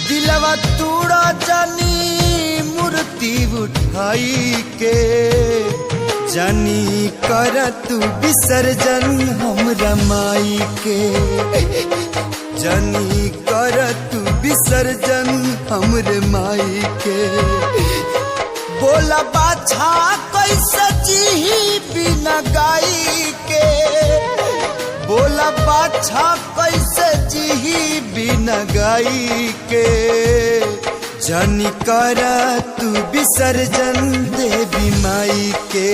दिलवा तूड़ा जानी मूर्ति उठाई के जानी कर तू विसर्जन हमरा माई के जानी कर तू विसर्जन हमरे माई के बोला बाछा कैसे जी बिना गाई के बोला बाछा कैसे जी बिना गाई के जानी कर तू विसर्जन देवी माई के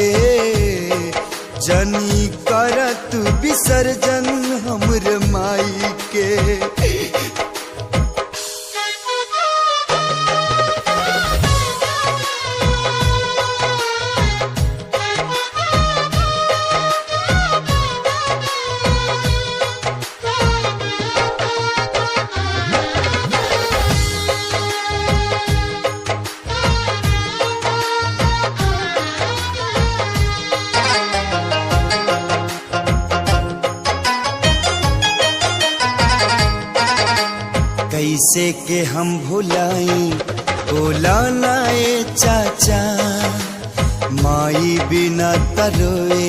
जानी कर तू विसर्जन हमरे माई के कैसे के हम भुलाई बोला नाए चाचा माई बिना तरोए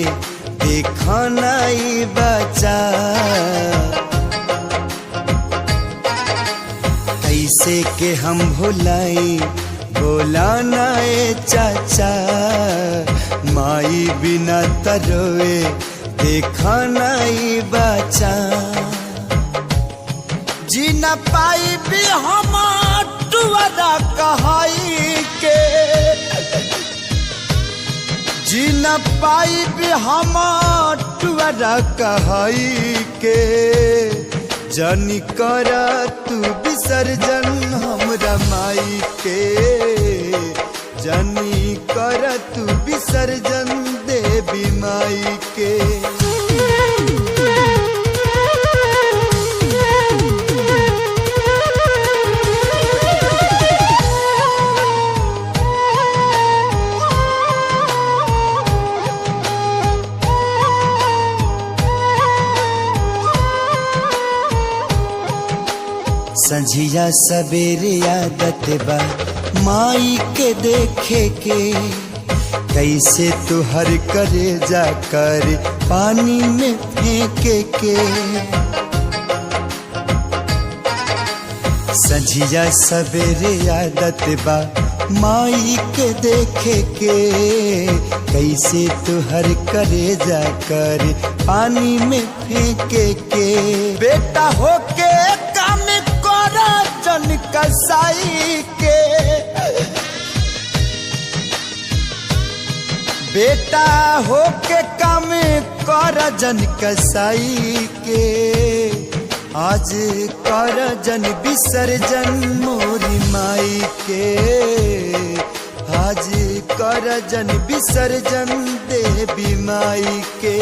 देखा नाई बचा कैसे के हम भुलाई बोला नाए चाचा माई बिना तरोए देखा नाई बचा जी न पाई भी हम टुअरा कहाई के जी न पाई भी हम टुअरा कहाई के जानी कर तू विसर्जन हमरा माई के जानी कर तू विसर्जन देवी माई के संझिया सवेरे आदत बा माई के देखे के कैसे तुहर करे जाकर पानी में फेंके के संझिया सवेरे आदत बा माई के देखे के कैसे तुहर करे जाकर पानी में फेंके के बेटा होके काम जन कसाई के बेटा होके काम कर जन कसाई के आज कर जन विसर्जन मोरी माई के आज कर जन विसर्जन देवी माई के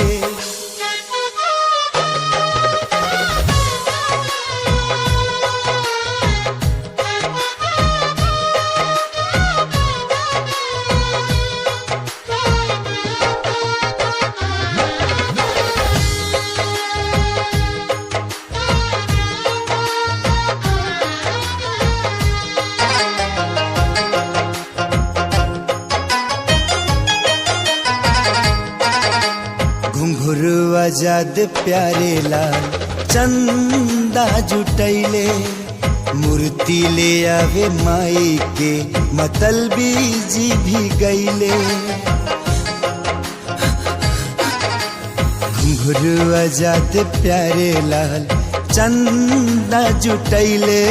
घुंघरू आजाद प्यारे लाल चंदा जुटैले मूर्ति ले आवे माई के मतलबी जी भी गईले घुंघरू आजाद प्यारे लाल चंदा जुटैले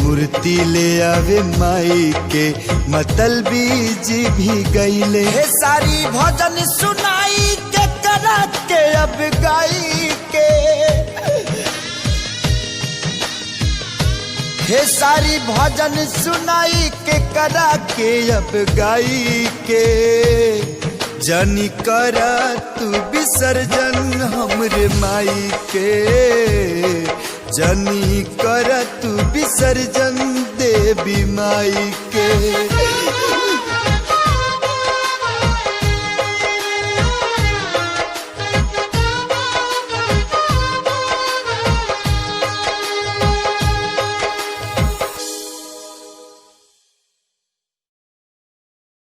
मूर्ति ले आवे माई के मतलबी जी भी गईले। हे सारी भजन सुनाई के करा के अब गाई के, हे सारी भजन सुनाई के करा के अब गाई के। जानी करा तू विसर्जन हमरे माई के, जानी करा तू विसर्जन देवी माई के।